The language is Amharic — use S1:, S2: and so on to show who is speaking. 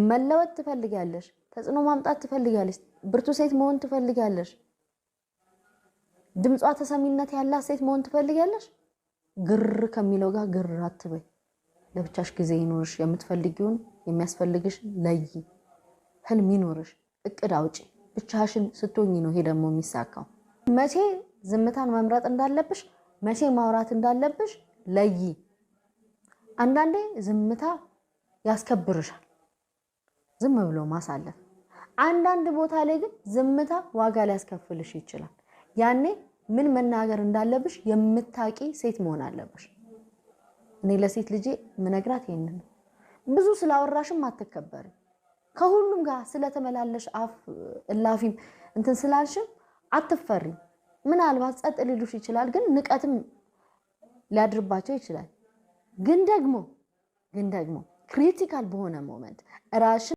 S1: መለወጥ ትፈልጊያለሽ ተጽዕኖ ማምጣት ትፈልጊያለሽ ብርቱ ሴት መሆን ትፈልጊያለሽ ድምጿ ተሰሚነት ያላት ሴት መሆን ትፈልጊያለሽ ግር ከሚለው ጋር ግር አትበይ ለብቻሽ ጊዜ ይኖርሽ የምትፈልጊውን የሚያስፈልግሽ ለይ ህልም ይኖርሽ እቅድ አውጪ ብቻሽን ስትሆኚ ነው ሄደሞ የሚሳካው መቼ ዝምታን መምረጥ እንዳለብሽ መቼ ማውራት እንዳለብሽ ለይ አንዳንዴ ዝምታ ያስከብርሻል ዝም ብሎ ማሳለፍ አንዳንድ ቦታ ላይ ግን ዝምታ ዋጋ ሊያስከፍልሽ ይችላል ያኔ ምን መናገር እንዳለብሽ የምታቂ ሴት መሆን አለብሽ እኔ ለሴት ልጅ ምነግራት ይሄንን ብዙ ስላወራሽም አትከበር ከሁሉም ጋር ስለተመላለሽ አፍ እላፊም እንትን ስላልሽም አትፈሪ ምናልባት ጸጥ ሊሉሽ ይችላል ግን ንቀትም ሊያድርባቸው ይችላል ግን ደግሞ ክሪቲካል በሆነ ሞመንት ራሽ